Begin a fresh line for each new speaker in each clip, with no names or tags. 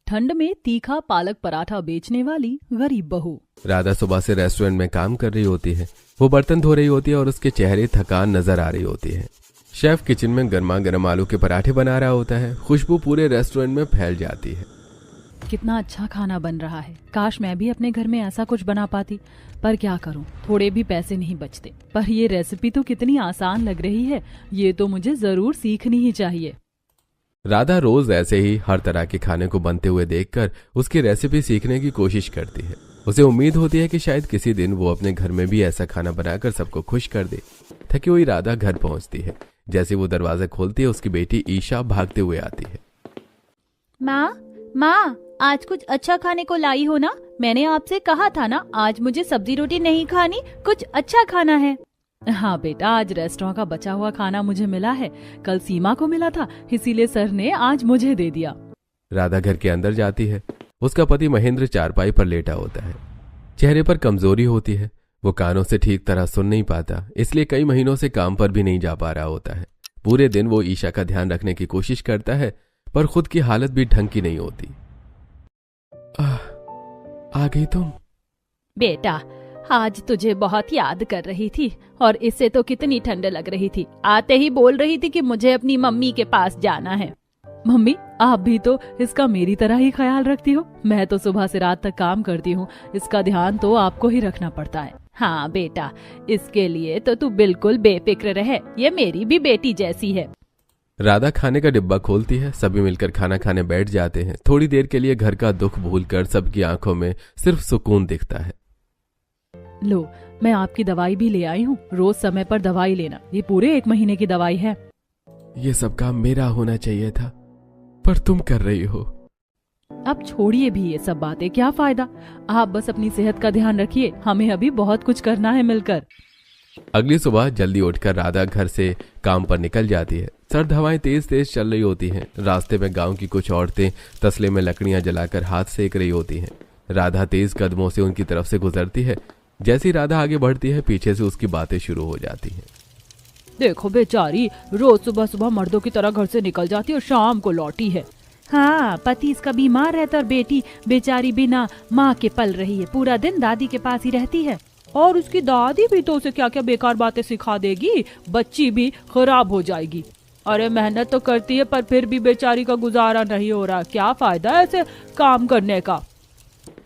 ठंड में तीखा पालक पराठा बेचने वाली गरीब बहू।
राधा सुबह से रेस्टोरेंट में काम कर रही होती है। वो बर्तन धो रही होती है और उसके चेहरे थकान नजर आ रही होती है। शेफ किचन में गर्मा गर्म आलू के पराठे बना रहा होता है। खुशबू पूरे रेस्टोरेंट में फैल जाती है।
कितना अच्छा खाना बन रहा है। काश मैं भी अपने घर में ऐसा कुछ बना पाती, पर क्या करूं, थोड़े भी पैसे नहीं बचते। पर ये रेसिपी तो कितनी आसान लग रही है, ये तो मुझे जरूर सीखनी ही चाहिए।
राधा रोज ऐसे ही हर तरह के खाने को बनते हुए देखकर उसकी रेसिपी सीखने की कोशिश करती है। उसे उम्मीद होती है कि शायद किसी दिन वो अपने घर में भी ऐसा खाना बनाकर सबको खुश कर दे। थकी हुई राधा घर पहुंचती है। जैसे वो दरवाजा खोलती है, उसकी बेटी ईशा भागते हुए आती है।
माँ, आज कुछ अच्छा खाने को लाई हो ना? मैंने आपसे कहा था ना, आज मुझे सब्जी रोटी नहीं खानी, कुछ अच्छा खाना है।
हाँ बेटा, आज रेस्टोरेंट का बचा हुआ खाना मुझे मिला है। कल सीमा को मिला था, इसीलिए सर ने आज मुझे दे दिया।
राधा घर के अंदर जाती है। उसका पति महेंद्र चारपाई पर लेटा होता है। चेहरे पर कमजोरी होती है। वो कानों से ठीक तरह सुन नहीं पाता, इसलिए कई महीनों से काम पर भी नहीं जा पा रहा होता है। पूरे दिन वो ईशा का ध्यान रखने की कोशिश करता है, पर खुद की हालत भी ढंग की नहीं होती। आ गई तुम?
बेटा, आज तुझे बहुत याद कर रही थी और इससे तो कितनी ठंड लग रही थी। आते ही बोल रही थी कि मुझे अपनी मम्मी के पास जाना है।
मम्मी, आप भी तो इसका मेरी तरह ही ख्याल रखती हो। मैं तो सुबह से रात तक काम करती हूँ, इसका ध्यान तो आपको ही रखना पड़ता है।
हाँ बेटा, इसके लिए तो तू बिल्कुल बेफिक्र रहे, ये मेरी भी बेटी जैसी है।
राधा खाने का डिब्बा खोलती है। सभी मिलकर खाना खाने बैठ जाते हैं। थोड़ी देर के लिए घर का दुख भूलकर सबकी आंखों में सिर्फ सुकून दिखता है।
लो, मैं आपकी दवाई भी ले आई हूँ। रोज समय पर दवाई लेना, ये पूरे 1 महीने की दवाई है।
ये सब काम मेरा होना चाहिए था, पर तुम कर रही हो।
अब छोड़िए भी ये सब बातें, क्या फायदा। आप बस अपनी सेहत का ध्यान रखिए, हमें अभी बहुत कुछ करना है मिलकर।
अगली सुबह जल्दी उठकर राधा घर से काम पर निकल जाती है। सर्द हवाएं तेज तेज चल रही होती हैं। रास्ते में गांव की कुछ औरतें तसले में लकड़ियां जलाकर हाथ सेक रही होती हैं। राधा तेज कदमों से उनकी तरफ से गुजरती है। जैसी राधा आगे बढ़ती है, पीछे से उसकी बातें शुरू हो जाती हैं।
देखो बेचारी, रोज सुबह सुबह मर्दों की तरह घर से निकल जाती और शाम को लौटी है।
हाँ, पति इसका बीमार रहता और बेटी बेचारी बिना माँ के पल रही है, पूरा दिन दादी के पास ही रहती है।
और उसकी दादी भी तो उसे क्या क्या बेकार बातें सिखा देगी, बच्ची भी खराब हो जाएगी। अरे मेहनत तो करती है, पर फिर भी बेचारी का गुजारा नहीं हो रहा। क्या फायदा ऐसे काम करने का।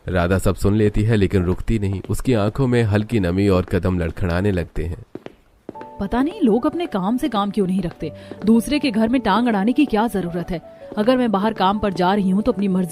राधा सब सुन लेती है, लेकिन रुकती नहीं। उसकी आंखों में हल्की नमी और कदम लड़खड़ाने लगते हैं।
पता नहीं लोग अपने काम से काम क्यों नहीं रखते। दूसरे के घर में टांग अड़ाने की क्या जरूरत है। अगर मैं बाहर काम पर जा रही हूँ तो अपनी मर्जी